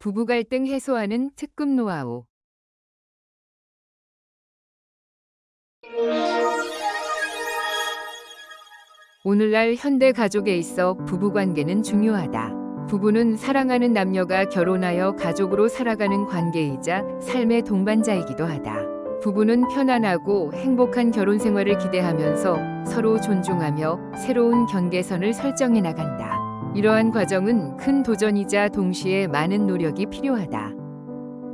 부부 갈등 해소하는 특급 노하우. 오늘날 현대 가족에 있어 부부 관계는 중요하다. 부부는 사랑하는 남녀가 결혼하여 가족으로 살아가는 관계이자 삶의 동반자이기도 하다. 부부는 편안하고 행복한 결혼 생활을 기대하면서 서로 존중하며 새로운 경계선을 설정해 나간다. 이러한 과정은 큰 도전이자 동시에 많은 노력이 필요하다.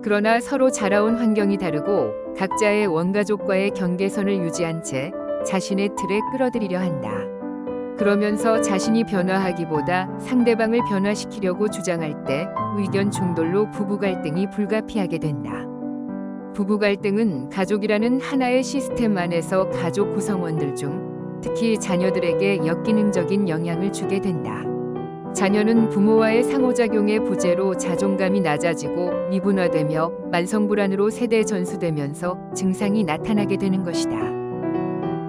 그러나 서로 자라온 환경이 다르고 각자의 원가족과의 경계선을 유지한 채 자신의 틀에 끌어들이려 한다. 그러면서 자신이 변화하기보다 상대방을 변화시키려고 주장할 때 의견 충돌로 부부 갈등이 불가피하게 된다. 부부 갈등은 가족이라는 하나의 시스템 안에서 가족 구성원들 중 특히 자녀들에게 역기능적인 영향을 주게 된다. 자녀는 부모와의 상호작용의 부재로 자존감이 낮아지고 미분화되며 만성불안으로 세대 전수되면서 증상이 나타나게 되는 것이다.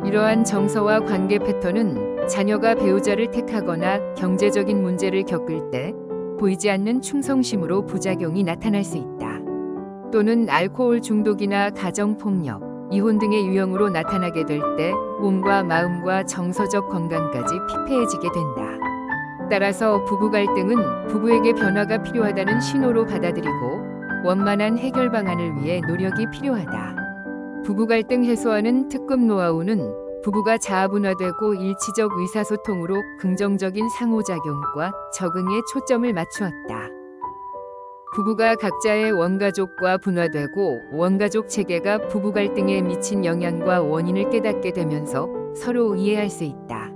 이러한 정서와 관계 패턴은 자녀가 배우자를 택하거나 경제적인 문제를 겪을 때 보이지 않는 충성심으로 부작용이 나타날 수 있다. 또는 알코올 중독이나 가정폭력, 이혼 등의 유형으로 나타나게 될 때 몸과 마음과 정서적 건강까지 피폐해지게 된다. 따라서 부부 갈등은 부부에게 변화가 필요하다는 신호로 받아들이고 원만한 해결 방안을 위해 노력이 필요하다. 부부 갈등 해소하는 특급 노하우는 부부가 자아분화되고 일치적 의사소통으로 긍정적인 상호작용과 적응에 초점을 맞추었다. 부부가 각자의 원가족과 분화되고 원가족 체계가 부부 갈등에 미친 영향과 원인을 깨닫게 되면서 서로 이해할 수 있다.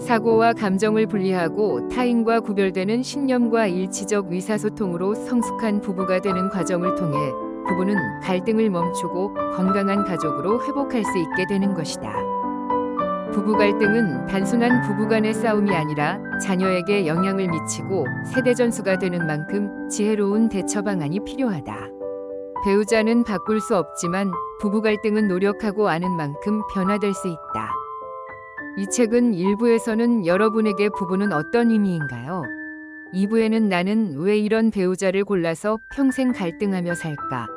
사고와 감정을 분리하고 타인과 구별되는 신념과 일치적 의사소통으로 성숙한 부부가 되는 과정을 통해 부부는 갈등을 멈추고 건강한 가족으로 회복할 수 있게 되는 것이다. 부부 갈등은 단순한 부부간의 싸움이 아니라 자녀에게 영향을 미치고 세대 전수가 되는 만큼 지혜로운 대처 방안이 필요하다. 배우자는 바꿀 수 없지만 부부 갈등은 노력하고 아는 만큼 변화될 수 있다. 이 책은 1부에서는 여러분에게 부부는 어떤 의미인가요? 2부에는 나는 왜 이런 배우자를 골라서 평생 갈등하며 살까?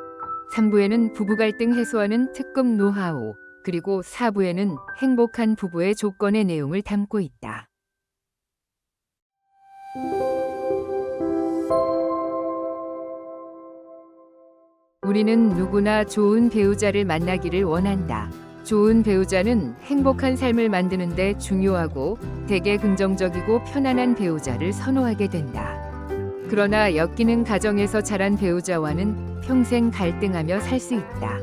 3부에는 부부 갈등 해소하는 특급 노하우, 그리고 4부에는 행복한 부부의 조건의 내용을 담고 있다. 우리는 누구나 좋은 배우자를 만나기를 원한다. 좋은 배우자는 행복한 삶을 만드는 데 중요하고 대개 긍정적이고 편안한 배우자를 선호하게 된다. 그러나 엮이는 가정에서 자란 배우자와는 평생 갈등하며 살 수 있다.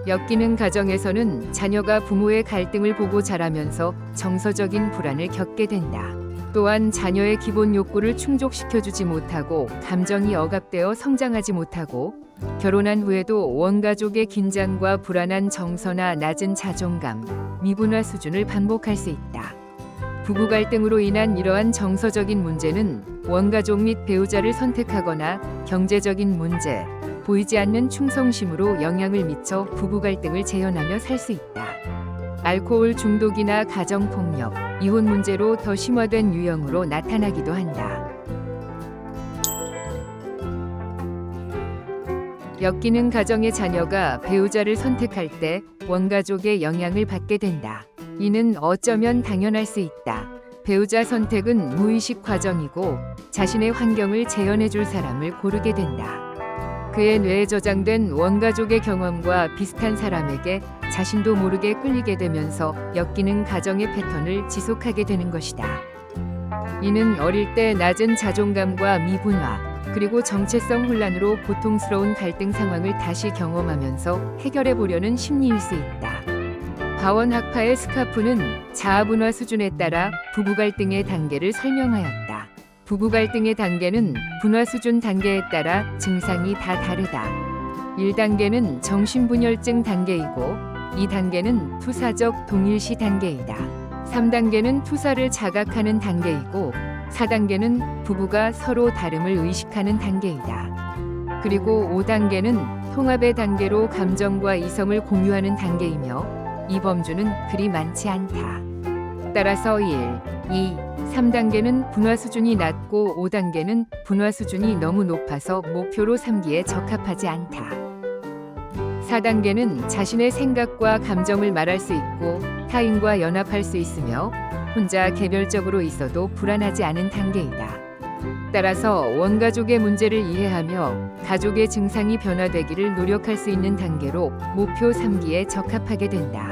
엮이는 가정에서는 자녀가 부모의 갈등을 보고 자라면서 정서적인 불안을 겪게 된다. 또한 자녀의 기본 욕구를 충족시켜주지 못하고 감정이 억압되어 성장하지 못하고 결혼한 후에도 원가족의 긴장과 불안한 정서나 낮은 자존감, 미분화 수준을 반복할 수 있다. 부부 갈등으로 인한 이러한 정서적인 문제는 원가족 및 배우자를 선택하거나 경제적인 문제, 보이지 않는 충성심으로 영향을 미쳐 부부 갈등을 재현하며 살 수 있다. 알코올 중독이나 가정폭력, 이혼 문제로 더 심화된 유형으로 나타나기도 한다. 엮이는 가정의 자녀가 배우자를 선택할 때 원가족의 영향을 받게 된다. 이는 어쩌면 당연할 수 있다. 배우자 선택은 무의식 과정이고 자신의 환경을 재현해 줄 사람을 고르게 된다. 그의 뇌에 저장된 원가족의 경험과 비슷한 사람에게 자신도 모르게 끌리게 되면서 엮이는 가정의 패턴을 지속하게 되는 것이다. 이는 어릴 때 낮은 자존감과 미분화, 그리고 정체성 혼란으로 고통스러운 갈등 상황을 다시 경험하면서 해결해 보려는 심리일 수 있다. 바원학파의 스카프는 자아분화 수준에 따라 부부 갈등의 단계를 설명하였다. 부부 갈등의 단계는 분화 수준 단계에 따라 증상이 다 다르다. 1단계는 정신분열증 단계이고 2단계는 투사적 동일시 단계이다. 3단계는 투사를 자각하는 단계이고 4단계는 부부가 서로 다름을 의식하는 단계이다. 그리고 5단계는 통합의 단계로 감정과 이성을 공유하는 단계이며 이 범주는 그리 많지 않다. 따라서 1, 2, 3단계는 분화 수준이 낮고 5단계는 분화 수준이 너무 높아서 목표로 삼기에 적합하지 않다. 4단계는 자신의 생각과 감정을 말할 수 있고 타인과 연합할 수 있으며 혼자 개별적으로 있어도 불안하지 않은 단계이다. 따라서 원가족의 문제를 이해하며 가족의 증상이 변화되기를 노력할 수 있는 단계로 목표 3기에 적합하게 된다.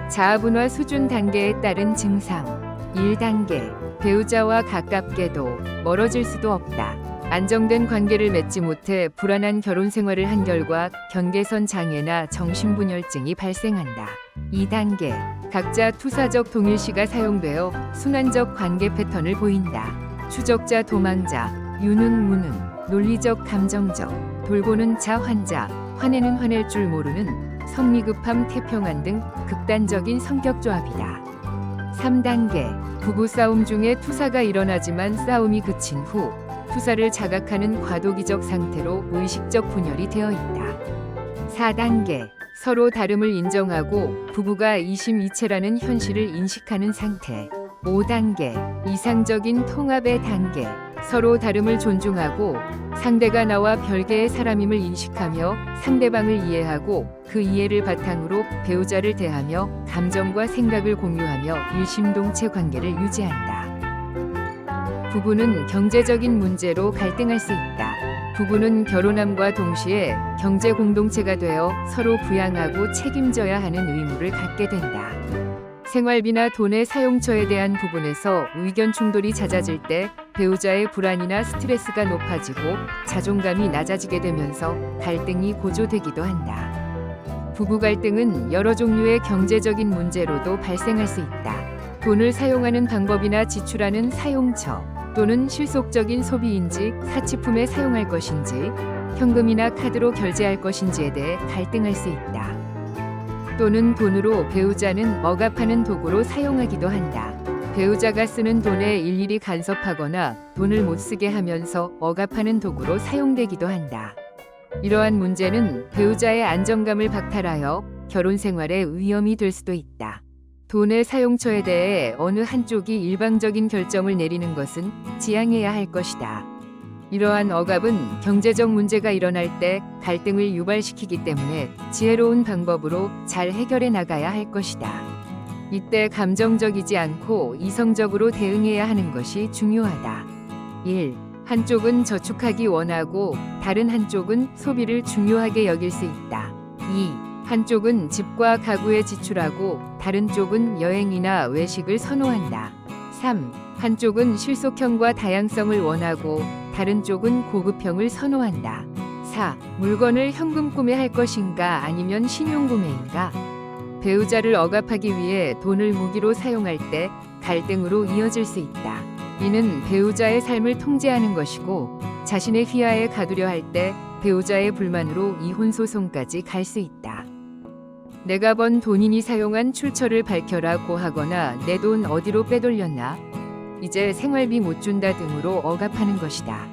자아분화 수준 단계에 따른 증상 1단계 배우자와 가깝게도 멀어질 수도 없다. 안정된 관계를 맺지 못해 불안한 결혼 생활을 한 결과 경계선 장애나 정신분열증이 발생한다. 2단계 각자 투사적 동일시가 사용되어 순환적 관계 패턴을 보인다. 추적자 도망자, 유능 무능, 논리적 감정적, 돌보는 자 환자, 화내는 화낼 줄 모르는, 성미급함 태평한 등 극단적인 성격 조합이다. 3단계 부부싸움 중에 투사가 일어나지만 싸움이 그친 후 투사를 자각하는 과도기적 상태로 의식적 분열이 되어 있다. 4단계 서로 다름을 인정하고 부부가 이심이체라는 현실을 인식하는 상태. 5단계 이상적인 통합의 단계 서로 다름을 존중하고 상대가 나와 별개의 사람임을 인식하며 상대방을 이해하고 그 이해를 바탕으로 배우자를 대하며 감정과 생각을 공유하며 일심동체 관계를 유지한다. 부부는 경제적인 문제로 갈등할 수 있다. 부부는 결혼함과 동시에 경제 공동체가 되어 서로 부양하고 책임져야 하는 의무를 갖게 된다. 생활비나 돈의 사용처에 대한 부분에서 의견 충돌이 잦아질 때 배우자의 불안이나 스트레스가 높아지고 자존감이 낮아지게 되면서 갈등이 고조되기도 한다. 부부 갈등은 여러 종류의 경제적인 문제로도 발생할 수 있다. 돈을 사용하는 방법이나 지출하는 사용처 또는 실속적인 소비인지 사치품에 사용할 것인지 현금이나 카드로 결제할 것인지에 대해 갈등할 수 있다. 또는 돈으로 배우자는 억압하는 도구로 사용하기도 한다. 배우자가 쓰는 돈에 일일이 간섭하거나 돈을 못 쓰게 하면서 억압하는 도구로 사용되기도 한다. 이러한 문제는 배우자의 안정감을 박탈하여 결혼 생활에 위험이 될 수도 있다. 돈의 사용처에 대해 어느 한쪽이 일방적인 결정을 내리는 것은 지양해야 할 것이다. 이러한 억압은 경제적 문제가 일어날 때 갈등을 유발시키기 때문에 지혜로운 방법으로 잘 해결해 나가야 할 것이다. 이때 감정적이지 않고 이성적으로 대응해야 하는 것이 중요하다. 1. 한쪽은 저축하기 원하고 다른 한쪽은 소비를 중요하게 여길 수 있다. 2. 한쪽은 집과 가구에 지출하고 다른 쪽은 여행이나 외식을 선호한다. 3. 한쪽은 실속형과 다양성을 원하고 다른 쪽은 고급형을 선호한다. 4. 물건을 현금 구매할 것인가 아니면 신용 구매인가? 배우자를 억압하기 위해 돈을 무기로 사용할 때 갈등으로 이어질 수 있다. 이는 배우자의 삶을 통제하는 것이고 자신의 휘하에 가두려 할 때 배우자의 불만으로 이혼 소송까지 갈 수 있다. 내가 번 돈이니 사용한 출처를 밝혀라고 하거나 내 돈 어디로 빼돌렸나? 이제 생활비 못 준다 등으로 억압하는 것이다.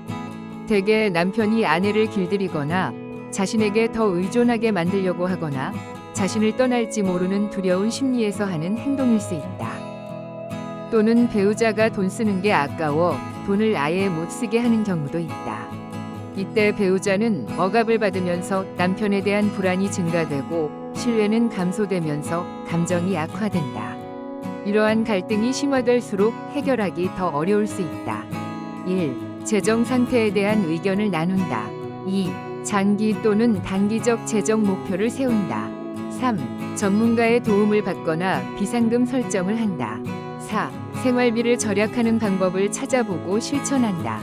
대개 남편이 아내를 길들이거나 자신에게 더 의존하게 만들려고 하거나 자신을 떠날지 모르는 두려운 심리에서 하는 행동일 수 있다. 또는 배우자가 돈 쓰는 게 아까워 돈을 아예 못 쓰게 하는 경우도 있다. 이때 배우자는 억압을 받으면서 남편에 대한 불안이 증가되고 신뢰는 감소되면서 감정이 악화된다. 이러한 갈등이 심화될수록 해결하기 더 어려울 수 있다. 1. 재정 상태에 대한 의견을 나눈다. 2. 장기 또는 단기적 재정 목표를 세운다. 3. 전문가의 도움을 받거나 비상금 설정을 한다. 4. 생활비를 절약하는 방법을 찾아보고 실천한다.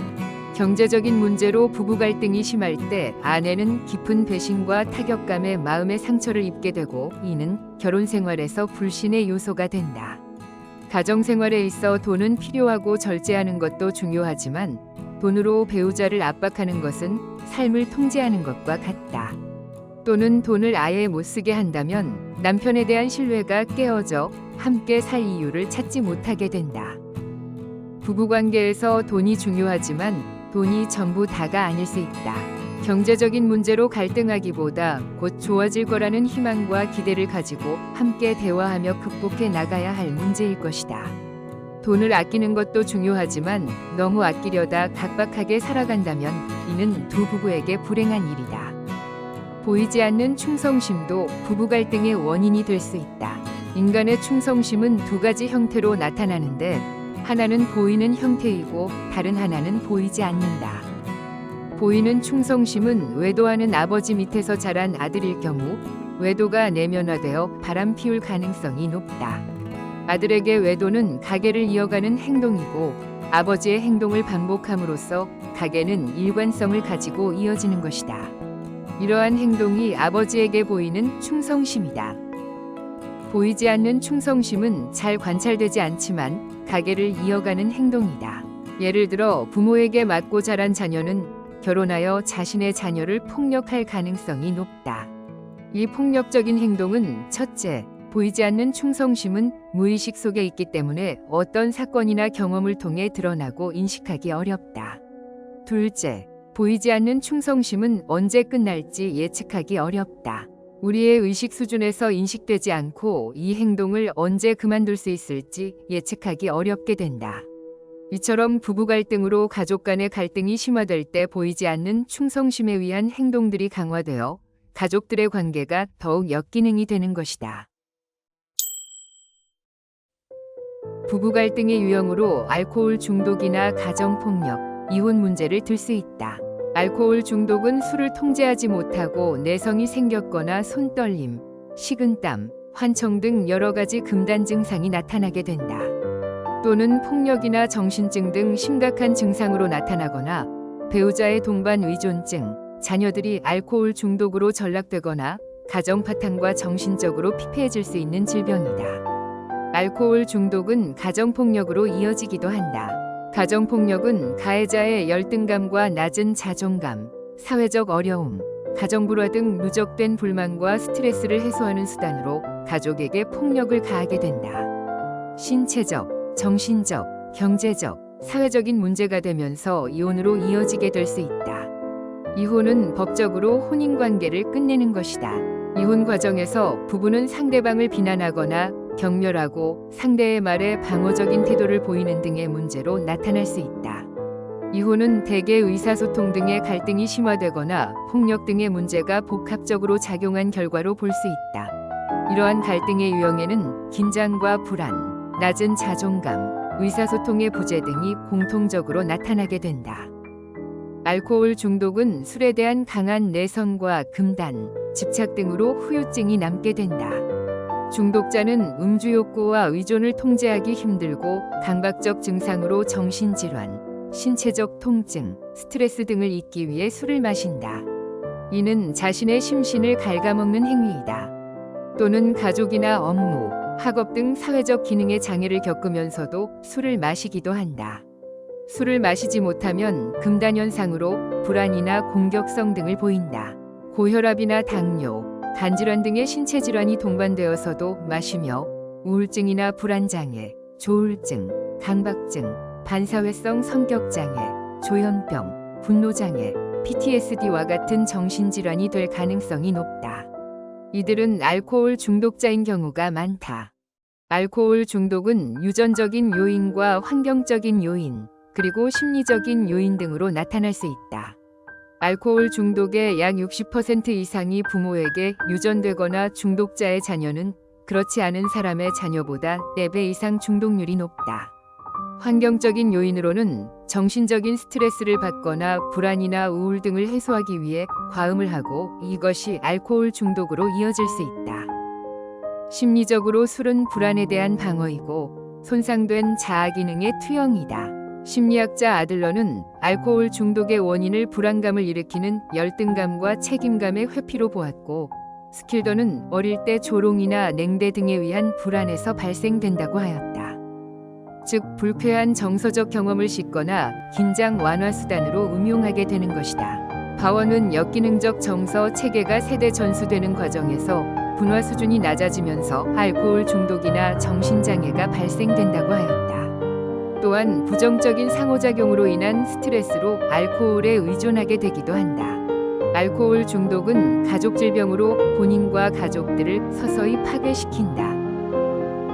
경제적인 문제로 부부 갈등이 심할 때 아내는 깊은 배신과 타격감에 마음의 상처를 입게 되고 이는 결혼 생활에서 불신의 요소가 된다. 가정 생활에 있어 돈은 필요하고 절제하는 것도 중요하지만 돈으로 배우자를 압박하는 것은 삶을 통제하는 것과 같다. 또는 돈을 아예 못 쓰게 한다면 남편에 대한 신뢰가 깨어져 함께 살 이유를 찾지 못하게 된다. 부부관계에서 돈이 중요하지만 돈이 전부 다가 아닐 수 있다. 경제적인 문제로 갈등하기보다 곧 좋아질 거라는 희망과 기대를 가지고 함께 대화하며 극복해 나가야 할 문제일 것이다. 돈을 아끼는 것도 중요하지만 너무 아끼려다 각박하게 살아간다면 이는 두 부부에게 불행한 일이다. 보이지 않는 충성심도 부부 갈등의 원인이 될 수 있다. 인간의 충성심은 두 가지 형태로 나타나는데 하나는 보이는 형태이고 다른 하나는 보이지 않는다. 보이는 충성심은 외도하는 아버지 밑에서 자란 아들일 경우 외도가 내면화되어 바람 피울 가능성이 높다. 아들에게 외도는 가계를 이어가는 행동이고 아버지의 행동을 반복함으로써 가계는 일관성을 가지고 이어지는 것이다. 이러한 행동이 아버지에게 보이는 충성심이다. 보이지 않는 충성심은 잘 관찰되지 않지만 가계를 이어가는 행동이다. 예를 들어 부모에게 맞고 자란 자녀는 결혼하여 자신의 자녀를 폭력할 가능성이 높다. 이 폭력적인 행동은 첫째, 보이지 않는 충성심은 무의식 속에 있기 때문에 어떤 사건이나 경험을 통해 드러나고 인식하기 어렵다. 둘째, 보이지 않는 충성심은 언제 끝날지 예측하기 어렵다. 우리의 의식 수준에서 인식되지 않고 이 행동을 언제 그만둘 수 있을지 예측하기 어렵게 된다. 이처럼 부부 갈등으로 가족 간의 갈등이 심화될 때 보이지 않는 충성심에 의한 행동들이 강화되어 가족들의 관계가 더욱 역기능이 되는 것이다. 부부 갈등의 유형으로 알코올 중독이나 가정폭력, 이혼 문제를 들 수 있다. 알코올 중독은 술을 통제하지 못하고 내성이 생겼거나 손떨림, 식은땀, 환청 등 여러 가지 금단 증상이 나타나게 된다. 또는 폭력이나 정신증 등 심각한 증상으로 나타나거나 배우자의 동반 의존증, 자녀들이 알코올 중독으로 전락되거나 가정 파탄과 정신적으로 피폐해질 수 있는 질병이다. 알코올 중독은 가정폭력으로 이어지기도 한다. 가정폭력은 가해자의 열등감과 낮은 자존감, 사회적 어려움, 가정불화 등 누적된 불만과 스트레스를 해소하는 수단으로 가족에게 폭력을 가하게 된다. 신체적, 정신적, 경제적, 사회적인 문제가 되면서 이혼으로 이어지게 될 수 있다. 이혼은 법적으로 혼인관계를 끝내는 것이다. 이혼 과정에서 부부는 상대방을 비난하거나 경멸하고 상대의 말에 방어적인 태도를 보이는 등의 문제로 나타날 수 있다. 이혼은 대개 의사소통 등의 갈등이 심화되거나 폭력 등의 문제가 복합적으로 작용한 결과로 볼 수 있다. 이러한 갈등의 유형에는 긴장과 불안, 낮은 자존감, 의사소통의 부재 등이 공통적으로 나타나게 된다. 알코올 중독은 술에 대한 강한 내성과 금단, 집착 등으로 후유증이 남게 된다. 중독자는 음주 욕구와 의존을 통제하기 힘들고 강박적 증상으로 정신질환, 신체적 통증, 스트레스 등을 잊기 위해 술을 마신다. 이는 자신의 심신을 갉아먹는 행위이다. 또는 가족이나 업무, 학업 등 사회적 기능의 장애를 겪으면서도 술을 마시기도 한다. 술을 마시지 못하면 금단 현상으로 불안이나 공격성 등을 보인다. 고혈압이나 당뇨, 간질환 등의 신체 질환이 동반되어서도 마시며 우울증이나 불안장애, 조울증, 강박증, 반사회성 성격장애, 조현병, 분노장애, PTSD와 같은 정신질환이 될 가능성이 높다. 이들은 알코올 중독자인 경우가 많다. 알코올 중독은 유전적인 요인과 환경적인 요인, 그리고 심리적인 요인 등으로 나타날 수 있다. 알코올 중독의 약 60% 이상이 부모에게 유전되거나 중독자의 자녀는 그렇지 않은 사람의 자녀보다 4배 이상 중독률이 높다. 환경적인 요인으로는 정신적인 스트레스를 받거나 불안이나 우울 등을 해소하기 위해 과음을 하고 이것이 알코올 중독으로 이어질 수 있다. 심리적으로 술은 불안에 대한 방어이고 손상된 자아 기능의 투영이다. 심리학자 아들러는 알코올 중독의 원인을 불안감을 일으키는 열등감과 책임감의 회피로 보았고, 스킬더는 어릴 때 조롱이나 냉대 등에 의한 불안에서 발생된다고 하였다. 즉, 불쾌한 정서적 경험을 싣거나 긴장 완화 수단으로 음용하게 되는 것이다. 바원은 역기능적 정서 체계가 세대 전수되는 과정에서 분화 수준이 낮아지면서 알코올 중독이나 정신장애가 발생된다고 하였다. 또한 부정적인 상호작용으로 인한 스트레스로 알코올에 의존하게 되기도 한다. 알코올 중독은 가족 질병으로 본인과 가족들을 서서히 파괴시킨다.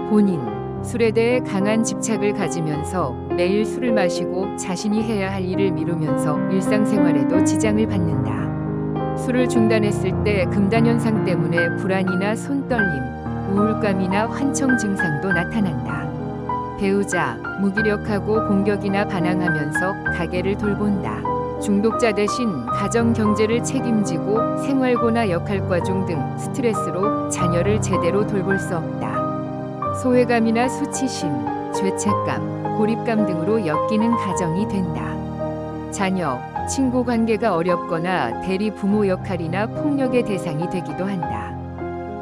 본인, 술에 대해 강한 집착을 가지면서 매일 술을 마시고 자신이 해야 할 일을 미루면서 일상생활에도 지장을 받는다. 술을 중단했을 때 금단 현상 때문에 불안이나 손떨림, 우울감이나 환청 증상도 나타난다. 배우자, 무기력하고 공격이나 반항하면서 가게를 돌본다. 중독자 대신 가정 경제를 책임지고 생활고나 역할과중 등 스트레스로 자녀를 제대로 돌볼 수 없다. 소외감이나 수치심, 죄책감, 고립감 등으로 엮이는 가정이 된다. 자녀, 친구 관계가 어렵거나 대리 부모 역할이나 폭력의 대상이 되기도 한다.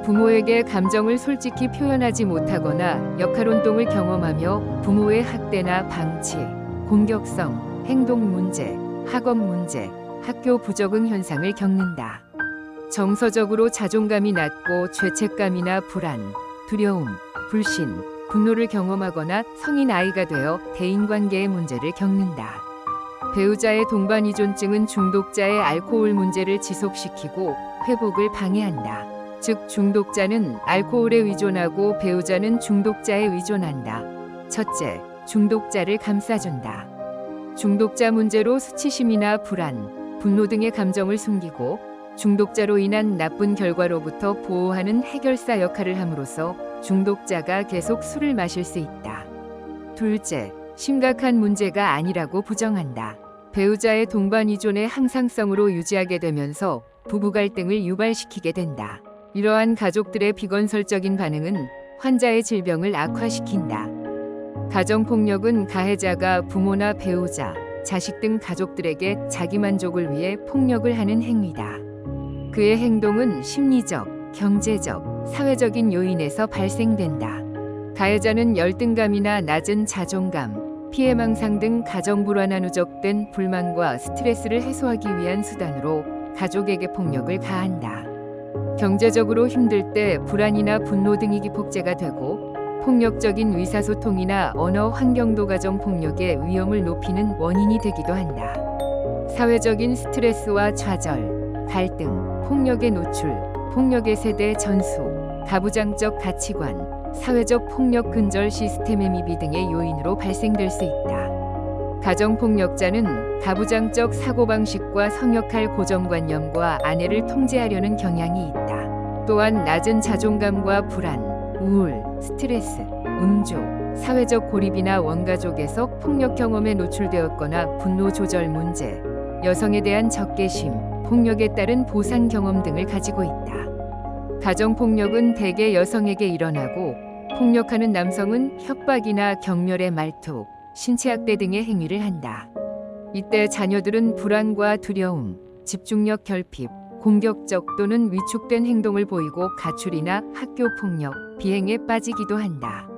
부모에게 감정을 솔직히 표현하지 못하거나 역할혼동을 경험하며 부모의 학대나 방치, 공격성, 행동 문제, 학업 문제, 학교 부적응 현상을 겪는다. 정서적으로 자존감이 낮고 죄책감이나 불안, 두려움, 불신, 분노를 경험하거나 성인 아이가 되어 대인관계의 문제를 겪는다. 배우자의 동반이존증은 중독자의 알코올 문제를 지속시키고 회복을 방해한다. 즉 중독자는 알코올에 의존하고 배우자는 중독자에 의존한다. 첫째, 중독자를 감싸준다. 중독자 문제로 수치심이나 불안, 분노 등의 감정을 숨기고 중독자로 인한 나쁜 결과로부터 보호하는 해결사 역할을 함으로써 중독자가 계속 술을 마실 수 있다. 둘째, 심각한 문제가 아니라고 부정한다. 배우자의 동반 이존의 항상성으로 유지하게 되면서 부부 갈등을 유발시키게 된다. 이러한 가족들의 비건설적인 반응은 환자의 질병을 악화시킨다. 가정폭력은 가해자가 부모나 배우자, 자식 등 가족들에게 자기 만족을 위해 폭력을 하는 행위다. 그의 행동은 심리적, 경제적, 사회적인 요인에서 발생된다. 가해자는 열등감이나 낮은 자존감, 피해망상 등 가정 불안화 누적된 불만과 스트레스를 해소하기 위한 수단으로 가족에게 폭력을 가한다. 경제적으로 힘들 때 불안이나 분노 등이 기폭제가 되고 폭력적인 의사소통이나 언어 환경도 가정 폭력의 위험을 높이는 원인이 되기도 한다. 사회적인 스트레스와 좌절, 갈등, 폭력의 노출, 폭력의 세대 전수, 가부장적 가치관, 사회적 폭력 근절 시스템의 미비 등의 요인으로 발생될 수 있다. 가정폭력자는 가부장적 사고방식과 성역할 고정관념과 아내를 통제하려는 경향이 있다. 또한 낮은 자존감과 불안, 우울, 스트레스, 음주, 사회적 고립이나 원가족에서 폭력 경험에 노출되었거나 분노 조절 문제, 여성에 대한 적개심, 폭력에 따른 보상 경험 등을 가지고 있다. 가정폭력은 대개 여성에게 일어나고 폭력하는 남성은 협박이나 경멸의 말투, 신체학대 등의 행위를 한다. 이때 자녀들은 불안과 두려움, 집중력 결핍, 공격적 또는 위축된 행동을 보이고 가출이나 학교 폭력, 비행에 빠지기도 한다.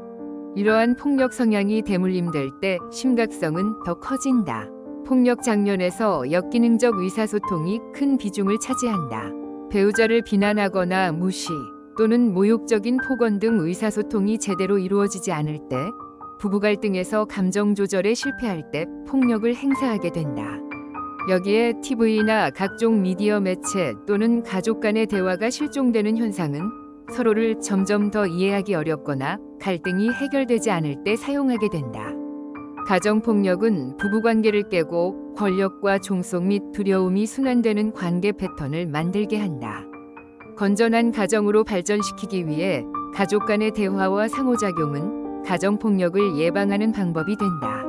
이러한 폭력 성향이 대물림될 때 심각성은 더 커진다. 폭력 장면에서 역기능적 의사소통이 큰 비중을 차지한다. 배우자를 비난하거나 무시 또는 모욕적인 폭언 등 의사소통이 제대로 이루어지지 않을 때, 부부 갈등에서 감정 조절에 실패할 때 폭력을 행사하게 된다. 여기에 TV나 각종 미디어 매체 또는 가족 간의 대화가 실종되는 현상은 서로를 점점 더 이해하기 어렵거나 갈등이 해결되지 않을 때 사용하게 된다. 가정폭력은 부부관계를 깨고 권력과 종속 및 두려움이 순환되는 관계 패턴을 만들게 한다. 건전한 가정으로 발전시키기 위해 가족 간의 대화와 상호작용은 가정폭력을 예방하는 방법이 된다.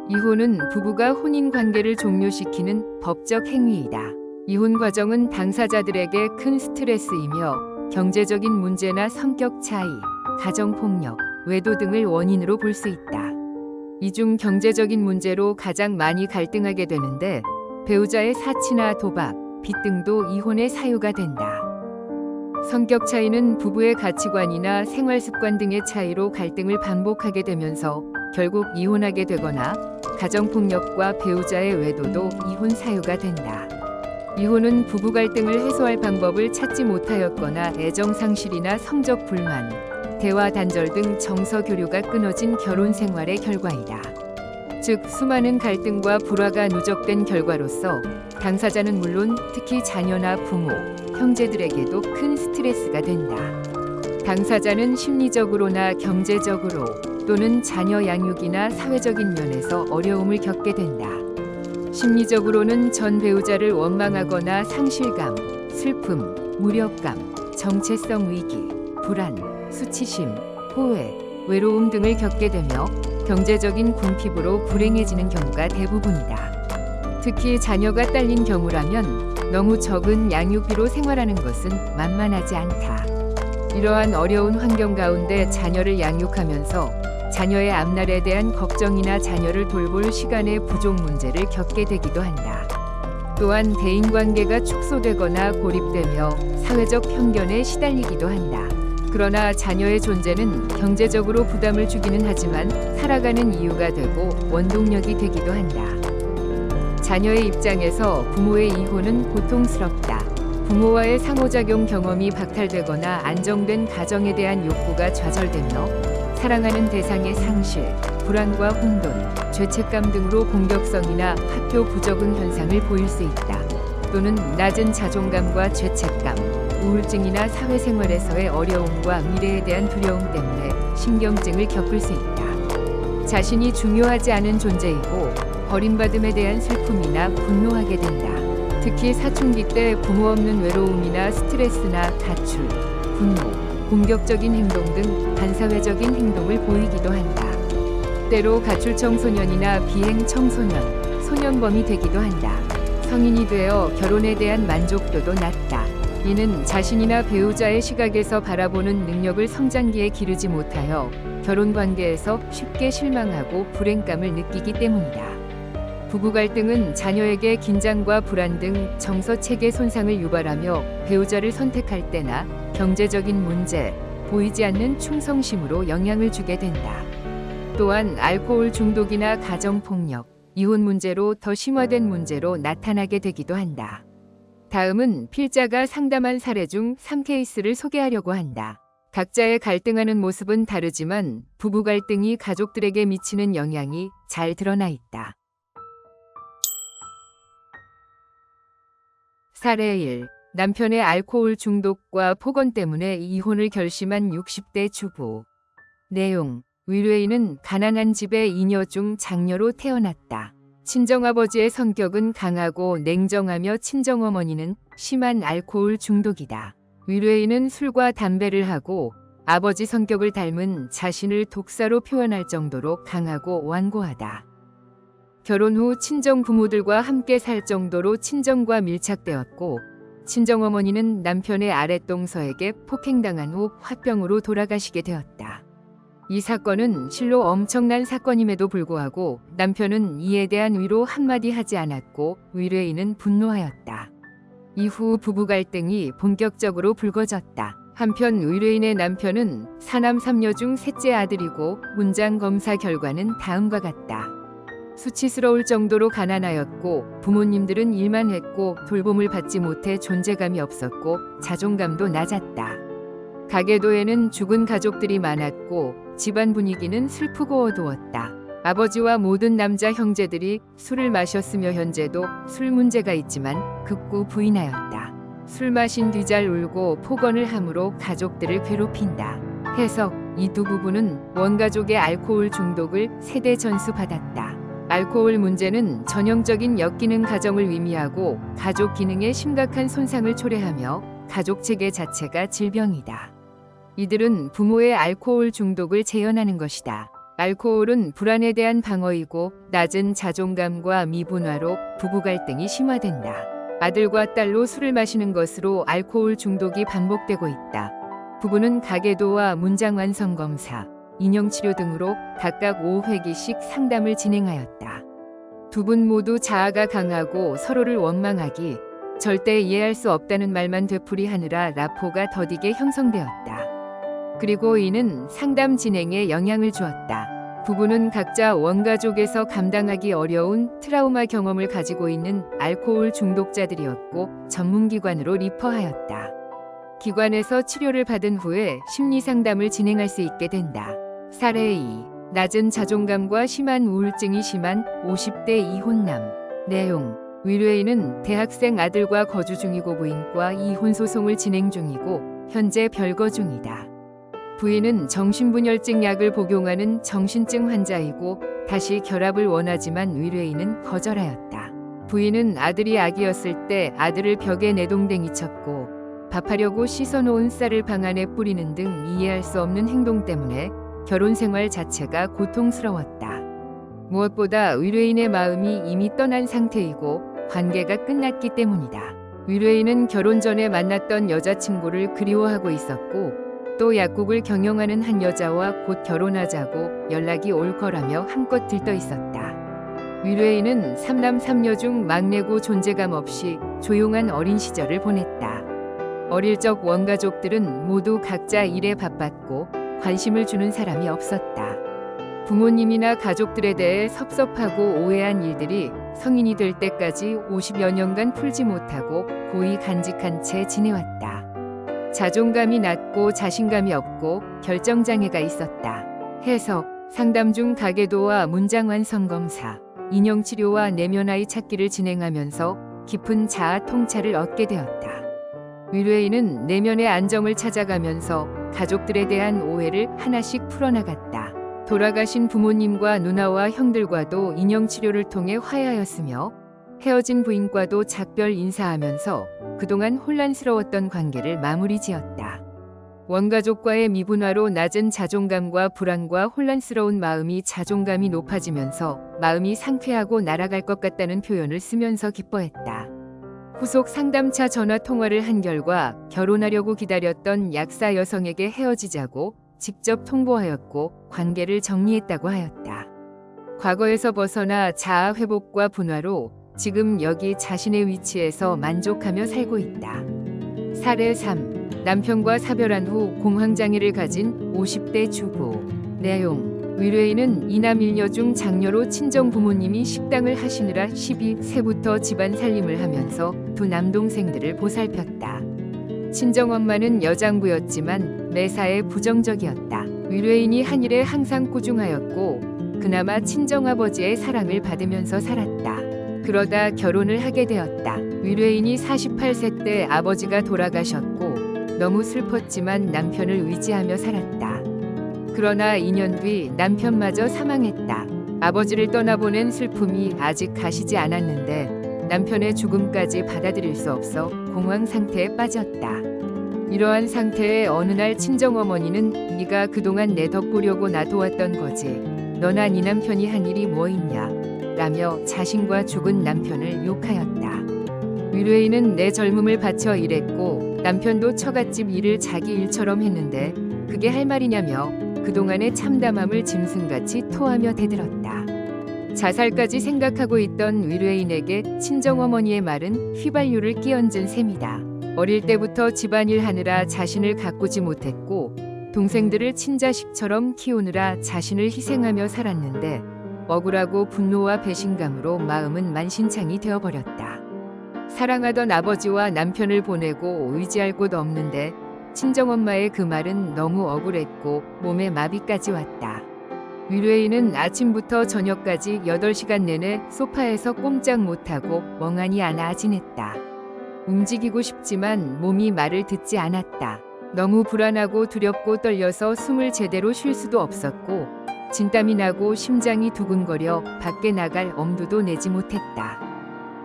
이혼은 부부가 혼인 관계를 종료시키는 법적 행위이다. 이혼 과정은 당사자들에게 큰 스트레스이며 경제적인 문제나 성격 차이, 가정폭력, 외도 등을 원인으로 볼 수 있다. 이 중 경제적인 문제로 가장 많이 갈등하게 되는데 배우자의 사치나 도박, 빚 등도 이혼의 사유가 된다. 성격 차이는 부부의 가치관이나 생활 습관 등의 차이로 갈등을 반복하게 되면서 결국 이혼하게 되거나 가정폭력과 배우자의 외도도 이혼 사유가 된다. 이혼은 부부 갈등을 해소할 방법을 찾지 못하였거나 애정 상실이나 성적 불만, 대화 단절 등 정서 교류가 끊어진 결혼 생활의 결과이다. 즉, 수많은 갈등과 불화가 누적된 결과로서 당사자는 물론 특히 자녀나 부모, 형제들에게도 큰 스트레스가 된다. 당사자는 심리적으로나 경제적으로 또는 자녀 양육이나 사회적인 면에서 어려움을 겪게 된다. 심리적으로는 전 배우자를 원망하거나 상실감, 슬픔, 무력감, 정체성 위기, 불안, 수치심, 후회, 외로움 등을 겪게 되며 경제적인 궁핍으로 불행해지는 경우가 대부분이다. 특히 자녀가 딸린 경우라면 너무 적은 양육비로 생활하는 것은 만만하지 않다. 이러한 어려운 환경 가운데 자녀를 양육하면서 자녀의 앞날에 대한 걱정이나 자녀를 돌볼 시간의 부족 문제를 겪게 되기도 한다. 또한 대인관계가 축소되거나 고립되며 사회적 편견에 시달리기도 한다. 그러나 자녀의 존재는 경제적으로 부담을 주기는 하지만 살아가는 이유가 되고 원동력이 되기도 한다. 자녀의 입장에서 부모의 이혼은 고통스럽다. 부모와의 상호작용 경험이 박탈되거나 안정된 가정에 대한 욕구가 좌절되며 사랑하는 대상의 상실, 불안과 혼돈, 죄책감 등으로 공격성이나 학교 부적응 현상을 보일 수 있다. 또는 낮은 자존감과 죄책감, 우울증이나 사회생활에서의 어려움과 미래에 대한 두려움 때문에 신경증을 겪을 수 있다. 자신이 중요하지 않은 존재이고 버림받음에 대한 슬픔이나 분노하게 된다. 특히 사춘기 때 부모 없는 외로움이나 스트레스나 가출, 분노, 공격적인 행동 등 반사회적인 행동을 보이기도 한다. 때로 가출 청소년이나 비행 청소년, 소년범이 되기도 한다. 성인이 되어 결혼에 대한 만족도도 낮다. 이는 자신이나 배우자의 시각에서 바라보는 능력을 성장기에 기르지 못하여 결혼 관계에서 쉽게 실망하고 불행감을 느끼기 때문이다. 부부 갈등은 자녀에게 긴장과 불안 등 정서 체계 손상을 유발하며 배우자를 선택할 때나 경제적인 문제, 보이지 않는 충성심으로 영향을 주게 된다. 또한 알코올 중독이나 가정폭력, 이혼 문제로 더 심화된 문제로 나타나게 되기도 한다. 다음은 필자가 상담한 사례 중 3케이스를 소개하려고 한다. 각자의 갈등하는 모습은 다르지만 부부 갈등이 가족들에게 미치는 영향이 잘 드러나 있다. 사례 1. 남편의 알코올 중독과 폭언 때문에 이혼을 결심한 60대 주부. 내용: 위뢰인은 가난한 집의 이녀 중 장녀로 태어났다. 친정아버지의 성격은 강하고 냉정하며 친정어머니는 심한 알코올 중독이다. 위뢰인은 술과 담배를 하고 아버지 성격을 닮은 자신을 독사로 표현할 정도로 강하고 완고하다. 결혼 후 친정 부모들과 함께 살 정도로 친정과 밀착되었고 친정어머니는 남편의 아랫동서에게 폭행당한 후 화병으로 돌아가시게 되었다. 이 사건은 실로 엄청난 사건임에도 불구하고 남편은 이에 대한 위로 한마디 하지 않았고 위뢰인은 분노하였다. 이후 부부 갈등이 본격적으로 불거졌다. 한편 위뢰인의 남편은 사남 3녀 중 셋째 아들이고 문장 검사 결과는 다음과 같다. 수치스러울 정도로 가난하였고 부모님들은 일만 했고 돌봄을 받지 못해 존재감이 없었고 자존감도 낮았다. 가계도에는 죽은 가족들이 많았고 집안 분위기는 슬프고 어두웠다. 아버지와 모든 남자 형제들이 술을 마셨으며 현재도 술 문제가 있지만 극구 부인하였다. 술 마신 뒤 잘 울고 폭언을 함으로 가족들을 괴롭힌다. 해석: 이 두 부부는 원가족의 알코올 중독을 세대 전수받았다. 알코올 문제는 전형적인 역기능 가정을 의미하고 가족 기능에 심각한 손상을 초래하며 가족 체계 자체가 질병이다. 이들은 부모의 알코올 중독을 재현하는 것이다. 알코올은 불안에 대한 방어이고 낮은 자존감과 미분화로 부부 갈등이 심화된다. 아들과 딸로 술을 마시는 것으로 알코올 중독이 반복되고 있다. 부부는 가계도와 문장 완성 검사, 인형치료 등으로 각각 5회기씩 상담을 진행하였다. 두 분 모두 자아가 강하고 서로를 원망하기, 절대 이해할 수 없다는 말만 되풀이하느라 라포가 더디게 형성되었다. 그리고 이는 상담 진행에 영향을 주었다. 부부는 각자 원가족에서 감당하기 어려운 트라우마 경험을 가지고 있는 알코올 중독자들이었고 전문기관으로 리퍼하였다. 기관에서 치료를 받은 후에 심리상담을 진행할 수 있게 된다. 사례 2. 낮은 자존감과 심한 우울증이 심한 50대 이혼남. 내용: 위뢰인은 대학생 아들과 거주 중이고 부인과 이혼 소송을 진행 중이고 현재 별거 중이다. 부인은 정신분열증 약을 복용하는 정신증 환자이고 다시 결합을 원하지만 의뢰인은 거절하였다. 부인은 아들이 아기였을 때 아들을 벽에 내동댕이 쳤고 밥하려고 씻어놓은 쌀을 방 안에 뿌리는 등 이해할 수 없는 행동 때문에 결혼 생활 자체가 고통스러웠다. 무엇보다 의뢰인의 마음이 이미 떠난 상태이고 관계가 끝났기 때문이다. 의뢰인은 결혼 전에 만났던 여자친구를 그리워하고 있었고 또 약국을 경영하는 한 여자와 곧 결혼하자고 연락이 올 거라며 한껏 들떠 있었다. 의뢰인은 3남 3녀 중 막내고 존재감 없이 조용한 어린 시절을 보냈다. 어릴 적 원가족들은 모두 각자 일에 바빴고 관심을 주는 사람이 없었다. 부모님이나 가족들에 대해 섭섭하고 오해한 일들이 성인이 될 때까지 50여 년간 풀지 못하고 고이 간직한 채 지내왔다. 자존감이 낮고 자신감이 없고 결정장애가 있었다. 해석, 상담 중 가계도와 문장 완성 검사, 인형치료와 내면 아이 찾기를 진행하면서 깊은 자아 통찰을 얻게 되었다. 의뢰인은 내면의 안정을 찾아가면서 가족들에 대한 오해를 하나씩 풀어나갔다. 돌아가신 부모님과 누나와 형들과도 인형치료를 통해 화해하였으며 헤어진 부인과도 작별 인사하면서 그동안 혼란스러웠던 관계를 마무리 지었다. 원가족과의 미분화로 낮은 자존감과 불안과 혼란스러운 마음이 자존감이 높아지면서 마음이 상쾌하고 날아갈 것 같다는 표현을 쓰면서 기뻐했다. 후속 상담차 전화 통화를 한 결과 결혼하려고 기다렸던 약사 여성에게 헤어지자고 직접 통보하였고 관계를 정리했다고 하였다. 과거에서 벗어나 자아 회복과 분화로 지금 여기 자신의 위치에서 만족하며 살고 있다. 사례 3. 남편과 사별한 후 공황장애를 가진 50대 주부. 내용. 의뢰인은 이남 일녀 중 장녀로 친정 부모님이 식당을 하시느라 12세부터 집안 살림을 하면서 두 남동생들을 보살폈다. 친정엄마는 여장부였지만 매사에 부정적이었다. 의뢰인이 한 일에 항상 꾸중하였고 그나마 친정아버지의 사랑을 받으면서 살았다. 그러다 결혼을 하게 되었다. 의뢰인이 48세 때 아버지가 돌아가셨고 너무 슬펐지만 남편을 의지하며 살았다. 그러나 2년 뒤 남편마저 사망했다. 아버지를 떠나보낸 슬픔이 아직 가시지 않았는데 남편의 죽음까지 받아들일 수 없어 공황 상태에 빠졌다. 이러한 상태에 어느 날 친정어머니는 네가 그동안 내 덕 보려고 놔두었던 거지. 너나 네 남편이 한 일이 뭐 있냐 라며 자신과 죽은 남편을 욕하였다. 의뢰인은 내 젊음을 바쳐 일했고 남편도 처갓집 일을 자기 일처럼 했는데 그게 할 말이냐며 그동안의 참담함을 짐승같이 토하며 대들었다. 자살까지 생각하고 있던 의뢰인에게 친정어머니의 말은 휘발유를 끼얹은 셈이다. 어릴 때부터 집안일 하느라 자신을 가꾸지 못했고 동생들을 친자식처럼 키우느라 자신을 희생하며 살았는데 억울하고 분노와 배신감으로 마음은 만신창이 되어버렸다. 사랑하던 아버지와 남편을 보내고 의지할 곳 없는데 친정엄마의 그 말은 너무 억울했고 몸에 마비까지 왔다. 의뢰인은 아침부터 저녁까지 8시간 내내 소파에서 꼼짝 못하고 멍하니 앉아 지냈다. 움직이고 싶지만 몸이 말을 듣지 않았다. 너무 불안하고 두렵고 떨려서 숨을 제대로 쉴 수도 없었고 진땀이 나고 심장이 두근거려 밖에 나갈 엄두도 내지 못했다.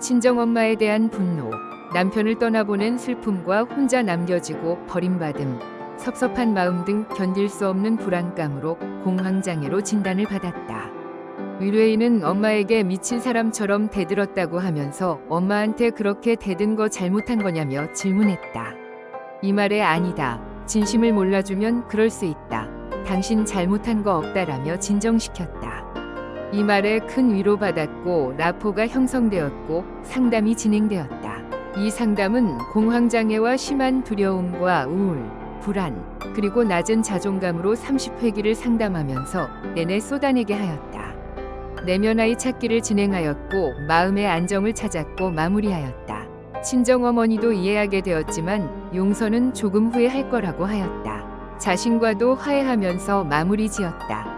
친정엄마에 대한 분노, 남편을 떠나보낸 슬픔과 혼자 남겨지고 버림받음, 섭섭한 마음 등 견딜 수 없는 불안감으로 공황장애로 진단을 받았다. 의뢰인은 엄마에게 미친 사람처럼 대들었다고 하면서 엄마한테 그렇게 대든 거 잘못한 거냐며 질문했다. 이 말에 아니다. 진심을 몰라주면 그럴 수 있다. 당신 잘못한 거 없다라며 진정시켰다. 이 말에 큰 위로받았고 라포가 형성되었고 상담이 진행되었다. 이 상담은 공황장애와 심한 두려움과 우울, 불안, 그리고 낮은 자존감으로 30회기를 상담하면서 내내 쏟아내게 하였다. 내면 아이 찾기를 진행하였고 마음의 안정을 찾았고 마무리하였다. 친정어머니도 이해하게 되었지만 용서는 조금 후에 할 거라고 하였다. 자신과도 화해하면서 마무리 지었다.